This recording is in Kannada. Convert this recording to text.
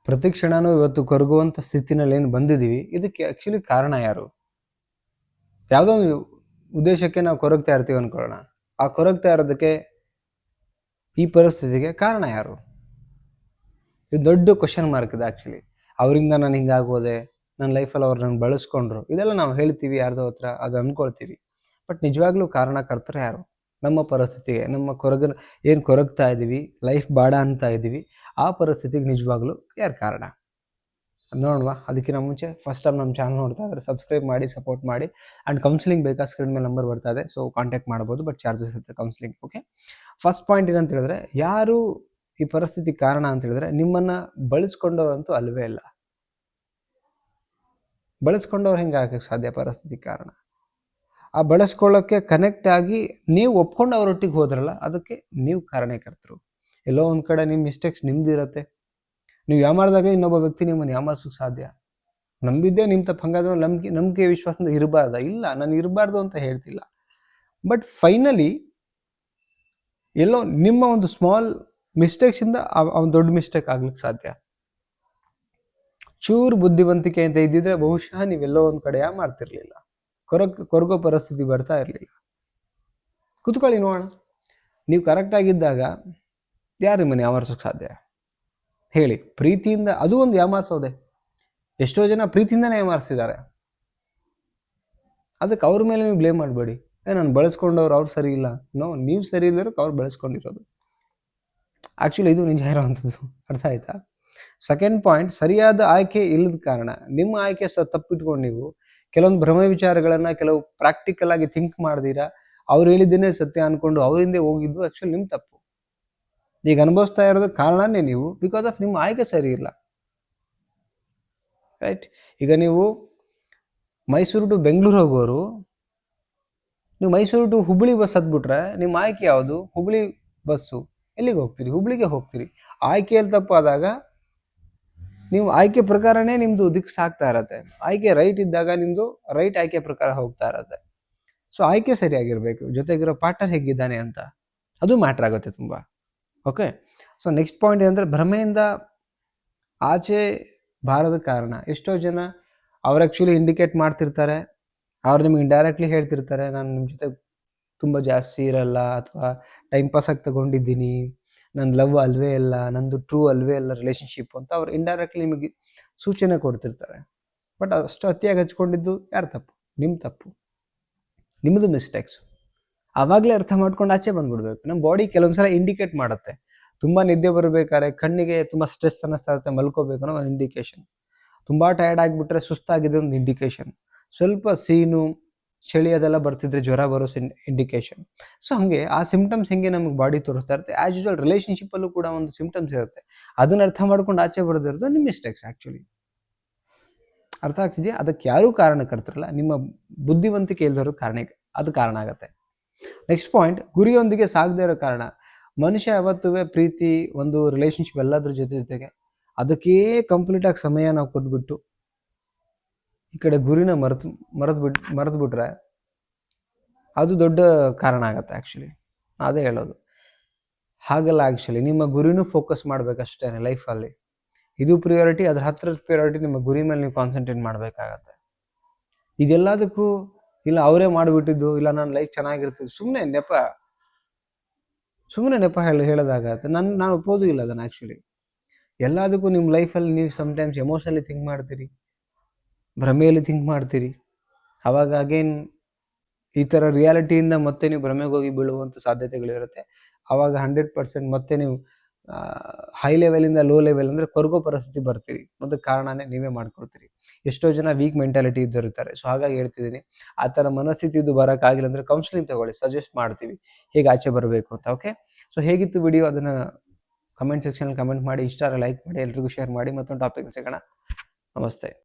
ಪ್ರತಿ ಕ್ಷಣನೂ ಇವತ್ತು ಕೊರಗುವಂಥ ಸ್ಥಿತಿನಲ್ಲಿ ಏನು ಬಂದಿದ್ದೀವಿ, ಇದಕ್ಕೆ ಆ್ಯಕ್ಚುಲಿ ಕಾರಣ ಯಾರು? ಯಾವುದೋ ಒಂದು ಉದ್ದೇಶಕ್ಕೆ ನಾವು ಕೊರಗ್ತಾ ಇರ್ತೀವಿ ಅಂದ್ಕೊಳ್ಳೋಣ. ಆ ಕೊರಗ್ತಾ ಇರೋದಕ್ಕೆ, ಈ ಪರಿಸ್ಥಿತಿಗೆ ಕಾರಣ ಯಾರು? ಇದು ದೊಡ್ಡ ಕ್ವಶನ್ ಮಾರ್ಕ್ ಇದೆ ಆ್ಯಕ್ಚುಲಿ. ಅವರಿಂದ ನಾನು ಹಿಂಗಾಗೋದೆ, ನನ್ನ ಲೈಫಲ್ಲಿ ಅವ್ರು ನನ್ನ ಬಳಸ್ಕೊಂಡ್ರು, ಇದೆಲ್ಲ ನಾವು ಹೇಳ್ತೀವಿ ಯಾರ್ದೋ ಹತ್ರ, ಅದು ಅಂದ್ಕೊಳ್ತೀವಿ. ಬಟ್ ನಿಜವಾಗ್ಲೂ ಕಾರಣಕರ್ತರು ಯಾರು? ನಮ್ಮ ಪರಿಸ್ಥಿತಿಗೆ, ನಮ್ಮ ಏನು ಕೊರಗ್ತಾ ಇದ್ದೀವಿ, ಲೈಫ್ ಬೇಡ ಅಂತ ಇದ್ದೀವಿ, ಆ ಪರಿಸ್ಥಿತಿಗೆ ನಿಜವಾಗ್ಲೂ ಯಾರು ಕಾರಣ? ಅದು ನೋಡುವ. ಅದಕ್ಕಿಂತ ಮುಂಚೆ ಫಸ್ಟ್ ಟೈಮ್ ನಮ್ಮ ಚಾನಲ್ ನೋಡ್ತಾ ಇದ್ದಾರೆ, ಸಬ್ಸ್ಕ್ರೈಬ್ ಮಾಡಿ, ಸಪೋರ್ಟ್ ಮಾಡಿ. ಆ್ಯಂಡ್ ಕೌನ್ಸಿಲಿಂಗ್ ಬೇಕಾ, ಸ್ಕ್ರೀನ್ ಮೇಲೆ ನಂಬರ್ ಬರ್ತಾ ಇದೆ, ಸೊ ಕಾಂಟ್ಯಾಕ್ಟ್ ಮಾಡ್ಬೋದು. ಬಟ್ ಚಾರ್ಜಸ್ ಇರುತ್ತೆ ಕೌನ್ಸಿಲಿಂಗ್. ಓಕೆ, ಫಸ್ಟ್ ಪಾಯಿಂಟ್ ಏನಂತ ಹೇಳಿದ್ರೆ, ಯಾರು ಈ ಪರಿಸ್ಥಿತಿ ಕಾರಣ ಅಂತ ಹೇಳಿದ್ರೆ, ನಿಮ್ಮನ್ನು ಬಳಸ್ಕೊಂಡವ್ರಂತೂ ಅಲ್ವೇ ಇಲ್ಲ. ಬಳಸ್ಕೊಂಡವ್ರು ಹೆಂಗೆ ಆಗಕ್ಕೆ ಸಾಧ್ಯ? ಪರಿಸ್ಥಿತಿ ಕಾರಣ. ಆ ಬಳಸ್ಕೊಳ್ಳೋಕ್ಕೆ ಕನೆಕ್ಟ್ ಆಗಿ ನೀವು ಒಪ್ಕೊಂಡು ಅವರೊಟ್ಟಿಗೆ ಹೋದ್ರಲ್ಲ, ಅದಕ್ಕೆ ನೀವು ಕಾರಣಕರ್ತರು. ಎಲ್ಲೋ ಒಂದು ಕಡೆ ನಿಮ್ಮ ಮಿಸ್ಟೇಕ್ಸ್ ನಿಮ್ದಿರತ್ತೆ. ನೀವು ಯಾಮಾರಿದಾಗ ಇನ್ನೊಬ್ಬ ವ್ಯಕ್ತಿ ನಿಮ್ಮನ್ನು ಯಾಮಾರಿಸೋಕ್ಕೆ ಸಾಧ್ಯ? ನಂಬಿದ್ದೇ ನಿಮ್ಮ ತಪ್ಪು. ಹಂಗಾದ್ರೆ ನಂಬಿಕೆ ವಿಶ್ವಾಸದಿಂದ ಇರಬಾರ್ದ? ಇಲ್ಲ, ನಾನು ಇರಬಾರ್ದು ಅಂತ ಹೇಳ್ತಿಲ್ಲ. ಬಟ್ ಫೈನಲಿ ಎಲ್ಲೋ ನಿಮ್ಮ ಒಂದು ಸ್ಮಾಲ್ ಮಿಸ್ಟೇಕ್ಸಿಂದ ಅವ್ನು ದೊಡ್ಡ ಮಿಸ್ಟೇಕ್ ಆಗ್ಲಿಕ್ಕೆ ಸಾಧ್ಯ. ಚೂರು ಬುದ್ಧಿವಂತಿಕೆ ಅಂತ ಇದ್ದಿದ್ರೆ ಬಹುಶಃ ನೀವೆಲ್ಲೋ ಒಂದು ಕಡೆ ಮಾಡ್ತಿರ್ಲಿಲ್ಲ, ಕೊರಗೋ ಪರಿಸ್ಥಿತಿ ಬರ್ತಾ ಇರಲಿಲ್ಲ. ಕೂತ್ಕೊಳ್ಳಿ ನೋಡೋಣ. ನೀವು ಕರೆಕ್ಟಾಗಿದ್ದಾಗ ಯಾರು ನಿಮ್ಮನ್ನು ಯಾಮಾರಿಸೋಕ್ಕೆ ಸಾಧ್ಯ ಹೇಳಿ? ಪ್ರೀತಿಯಿಂದ, ಅದು ಒಂದು ಯಾಮಾರಿಸೋದೆ. ಎಷ್ಟೋ ಜನ ಪ್ರೀತಿಯಿಂದನೇ ಯಾಮಾರಿಸಿದ್ದಾರೆ. ಅದಕ್ಕೆ ಅವ್ರ ಮೇಲೆ ನೀವು ಬ್ಲೇಮ್ ಮಾಡಬೇಡಿ. ನಾನು ಬಳಸ್ಕೊಂಡವ್ರು, ಅವ್ರು ಸರಿ ಇಲ್ಲ. ನೋ, ನೀವು ಸರಿ ಇಲ್ಲದಕ್ಕೆ ಅವ್ರು ಬಳಸ್ಕೊಂಡಿರೋದು. ಆ್ಯಕ್ಚುಲಿ ಇದು ನಿಜ ಇರೋವಂಥದ್ದು. ಅರ್ಥ ಆಯ್ತಾ? ಸೆಕೆಂಡ್ ಪಾಯಿಂಟ್, ಸರಿಯಾದ ಆಯ್ಕೆ ಇಲ್ಲದ ಕಾರಣ. ನಿಮ್ಮ ಆಯ್ಕೆ ತಪ್ಪಿಟ್ಕೊಂಡು ನೀವು ಕೆಲವೊಂದು ಭ್ರಮ ವಿಚಾರಗಳನ್ನು, ಕೆಲವು ಪ್ರಾಕ್ಟಿಕಲ್ ಆಗಿ ಥಿಂಕ್ ಮಾಡ್ದಿರಾ, ಅವ್ರು ಹೇಳಿದ್ದೇನೆ ಸತ್ಯ ಅನ್ಕೊಂಡು ಅವರಿಂದ ಹೋಗಿದ್ದು ಆ್ಯಕ್ಚುಲಿ ನಿಮ್ಮ ತಪ್ಪು. ಈಗ ಅನುಭವಿಸ್ತಾ ಇರೋದು ಕಾರಣನೇ ನೀವು, ಬಿಕಾಸ್ ಆಫ್ ನಿಮ್ಮ ಆಯ್ಕೆ ಸರಿ ಇಲ್ಲ. ರೈಟ್? ಈಗ ನೀವು ಮೈಸೂರು ಟು ಬೆಂಗಳೂರು ಹೋಗೋರು, ನೀವು ಮೈಸೂರು ಟು ಹುಬ್ಬಳ್ಳಿ ಬಸ್ ಹತ್ಬಿಟ್ರೆ ನಿಮ್ಮ ಆಯ್ಕೆ ಯಾವುದು? ಹುಬ್ಬಳ್ಳಿ ಬಸ್ಸು. ಎಲ್ಲಿಗೆ ಹೋಗ್ತೀರಿ? ಹುಬ್ಬಳ್ಳಿಗೆ ಹೋಗ್ತೀರಿ. ಆಯ್ಕೆಯಲ್ಲಿ ತಪ್ಪಾದಾಗ ನೀವು ಆಯ್ಕೆ ಪ್ರಕಾರನೇ ನಿಮ್ಮದು ದಿಕ್ಕು ಸಾಕ್ತಾ ಇರತ್ತೆ. ಆಯ್ಕೆ ರೈಟ್ ಇದ್ದಾಗ ನಿಮ್ಮದು ರೈಟ್ ಆಯ್ಕೆ ಪ್ರಕಾರ ಹೋಗ್ತಾ ಇರತ್ತೆ. ಸೊ ಆಯ್ಕೆ ಸರಿಯಾಗಿರಬೇಕು. ಜೊತೆಗಿರೋ ಪಾರ್ಟ್ನರ್ ಹೇಗಿದ್ದಾನೆ ಅಂತ, ಅದು ಮ್ಯಾಟ್ರ್ ಆಗುತ್ತೆ ತುಂಬ. ಓಕೆ, ಸೊ ನೆಕ್ಸ್ಟ್ ಪಾಯಿಂಟ್ ಏನಂದರೆ, ಭ್ರಮೆಯಿಂದ ಆಚೆ ಬಾರದ ಕಾರಣ. ಎಷ್ಟೋ ಜನ ಅವ್ರು ಆ್ಯಕ್ಚುಲಿ ಇಂಡಿಕೇಟ್ ಮಾಡ್ತಿರ್ತಾರೆ, ಅವ್ರು ನಿಮ್ಗೆ ಇಂಡೈರೆಕ್ಟ್ಲಿ ಹೇಳ್ತಿರ್ತಾರೆ, ನಾನು ನಿಮ್ಮ ಜೊತೆ ತುಂಬ ಜಾಸ್ತಿ ಇರಲ್ಲ, ಅಥವಾ ಟೈಮ್ ಪಾಸ್ ಆಗಿ ತಗೊಂಡಿದ್ದೀನಿ, ನನ್ನ ಲವ್ ಅಲ್ವೇ ಇಲ್ಲ, ನಂದು ಟ್ರೂ ಅಲ್ವೇ ಇಲ್ಲ ರಿಲೇಷನ್ಶಿಪ್ ಅಂತ ಅವ್ರು ಇಂಡೈರೆಕ್ಟ್ಲಿ ನಿಮಗೆ ಸೂಚನೆ ಕೊಡ್ತಿರ್ತಾರೆ. ಬಟ್ ಅಷ್ಟು ಅತಿಯಾಗಿ ಹಚ್ಕೊಂಡಿದ್ದು ಯಾರು ತಪ್ಪು? ನಿಮ್ಮ ತಪ್ಪು, ನಿಮ್ಮದು ಮಿಸ್ಟೇಕ್ಸ್. ಆವಾಗಲೇ ಅರ್ಥ ಮಾಡ್ಕೊಂಡು ಆಚೆ ಬಂದ್ಬಿಡ್ಬೇಕು. ನಮ್ಮ ಬಾಡಿ ಕೆಲವೊಂದ್ಸಲ ಇಂಡಿಕೇಟ್ ಮಾಡುತ್ತೆ. ತುಂಬ ನಿದ್ದೆ ಬರಬೇಕಾದ್ರೆ ಕಣ್ಣಿಗೆ ತುಂಬ ಸ್ಟ್ರೆಸ್ ಅನ್ನಿಸ್ತಾ ಇರುತ್ತೆ, ಮಲ್ಕೋಬೇಕು ಅನ್ನೋ ಒಂದು ಇಂಡಿಕೇಶನ್. ತುಂಬ ಟಯರ್ಡ್ ಆಗಿಬಿಟ್ರೆ ಸುಸ್ತಾಗಿದೆ ಒಂದು ಇಂಡಿಕೇಶನ್. ಸ್ವಲ್ಪ ಸೀನು, ಚಳಿ ಅದೆಲ್ಲ ಬರ್ತಿದ್ರೆ ಜ್ವರ ಬರೋ ಇಂಡಿಕೇಶನ್. ಸೊ ಹಾಗೆ ಆ ಸಿಂಪ್ಟಮ್ಸ್ ಹೆಂಗೆ ನಮಗೆ ಬಾಡಿ ತೋರಿಸ್ತಾ ಇರುತ್ತೆ, ಆ್ಯಸ್ ಯೂಶುವಲ್ ರಿಲೇಷನ್ಶಿಪ್ಪಲ್ಲೂ ಕೂಡ ಒಂದು ಸಿಂಪ್ಟಮ್ಸ್ ಇರುತ್ತೆ. ಅದನ್ನ ಅರ್ಥ ಮಾಡ್ಕೊಂಡು ಆಚೆ ಬರೋದಿರೋದು ನಿಮ್ಮ ಮಿಸ್ಟೇಕ್ಸ್ ಆ್ಯಕ್ಚುಲಿ. ಅರ್ಥ ಆಗ್ತಿದೆಯಾ? ಅದಕ್ಕೆ ಯಾರೂ ಕಾರಣಕರ್ತರಲ್ಲ, ನಿಮ್ಮ ಬುದ್ಧಿವಂತಿಕೆ ಇಲ್ದಿರೋ ಅದು ಕಾರಣ ಆಗುತ್ತೆ. ನೆಕ್ಸ್ಟ್ ಪಾಯಿಂಟ್, ಗುರಿಯೊಂದಿಗೆ ಸಾಗದೇ ಇರೋ ಕಾರಣ. ಮನುಷ್ಯ ಯಾವತ್ತೂ ಪ್ರೀತಿ, ಒಂದು ರಿಲೇಷನ್ಶಿಪ್ ಎಲ್ಲದ್ರ ಜೊತೆಗೆ ಅದಕ್ಕೇ ಕಂಪ್ಲೀಟಾಗಿ ಸಮಯ ನಾವು ಕೊಟ್ಬಿಟ್ಟು ಈ ಕಡೆ ಗುರಿನ ಮರೆತುಬಿಟ್ರೆ ಅದು ದೊಡ್ಡ ಕಾರಣ ಆಗುತ್ತೆ ಆ್ಯಕ್ಚುಲಿ. ಅದೇ ಹೇಳೋದು. ಹಾಗಲ್ಲ ಆ್ಯಕ್ಚುಲಿ, ನಿಮ್ಮ ಗುರಿನೂ ಫೋಕಸ್ ಮಾಡಬೇಕಷ್ಟೇ ಲೈಫಲ್ಲಿ. ಇದು ಪ್ರಿಯಾರಿಟಿ, ಅದ್ರ ಹತ್ತಿರದ ಪ್ರಿಯಾರಿಟಿ ನಿಮ್ಮ ಗುರಿ ಮೇಲೆ ನೀವು ಕಾನ್ಸಂಟ್ರೇಟ್ ಮಾಡಬೇಕಾಗತ್ತೆ. ಇದೆಲ್ಲದಕ್ಕೂ ಇಲ್ಲ ಅವರೇ ಮಾಡಿಬಿಟ್ಟಿದ್ದು, ಇಲ್ಲ ನನ್ನ ಲೈಫ್ ಚೆನ್ನಾಗಿರ್ತಿದ್ದು, ಸುಮ್ಮನೆ ನೆಪ ಹೇಳೋದಾಗತ್ತೆ. ನಾನು ಒಪ್ಪೋದು ಇಲ್ಲ ಅದನ್ನು ಆ್ಯಕ್ಚುಲಿ. ಎಲ್ಲದಕ್ಕೂ ನಿಮ್ಮ ಲೈಫಲ್ಲಿ ನೀವು ಸಮ್ಟೈಮ್ಸ್ ಎಮೋಷನಲಿ ಥಿಂಕ್ ಮಾಡ್ತೀರಿ, ಭ್ರಮೆಯಲ್ಲಿ ಥಿಂಕ್ ಮಾಡ್ತೀರಿ. ಆವಾಗ ಅಗೇನ್ ಈ ಥರ ರಿಯಾಲಿಟಿಯಿಂದ ಮತ್ತೆ ನೀವು ಭ್ರಮೆಗೆ ಹೋಗಿ ಬೀಳುವಂಥ ಸಾಧ್ಯತೆಗಳಿರುತ್ತೆ. ಆವಾಗ 100% ಮತ್ತೆ ನೀವು ಹೈ ಲೆವೆಲಿಂದ ಲೋ ಲೆವೆಲ್ ಅಂದರೆ ಕೊರಗೋ ಪರಿಸ್ಥಿತಿ ಬರ್ತೀರಿ. ಮತ್ತು ಕಾರಣನೇ ನೀವೇ ಮಾಡ್ಕೊಳ್ತೀರಿ. ಎಷ್ಟೋ ಜನ ವೀಕ್ ಮೆಂಟಾಲಿಟಿ ಇದ್ದಿರ್ತಾರೆ. ಸೊ ಹಾಗಾಗಿ ಹೇಳ್ತಿದ್ದೀನಿ, ಆ ಥರ ಮನಸ್ಥಿತಿ ಇದು ಬರೋಕ್ಕಾಗಿಲ್ಲ ಅಂದರೆ ಕೌನ್ಸಿಲಿಂಗ್ ತಗೊಳ್ಳಿ, ಸಜೆಸ್ಟ್ ಮಾಡ್ತೀವಿ ಹೇಗೆ ಆಚೆ ಬರಬೇಕು ಅಂತ. ಓಕೆ, ಸೊ ಹೇಗಿತ್ತು ವಿಡಿಯೋ ಅದನ್ನು ಕಮೆಂಟ್ ಸೆಕ್ಷನಲ್ಲಿ ಕಮೆಂಟ್ ಮಾಡಿ, ಇಷ್ಟ ಲೈಕ್ ಮಾಡಿ, ಎಲ್ರಿಗೂ ಶೇರ್ ಮಾಡಿ. ಮತ್ತೊಂದು ಟಾಪಿಕ್ ಸಿಗೋಣ. ನಮಸ್ತೆ.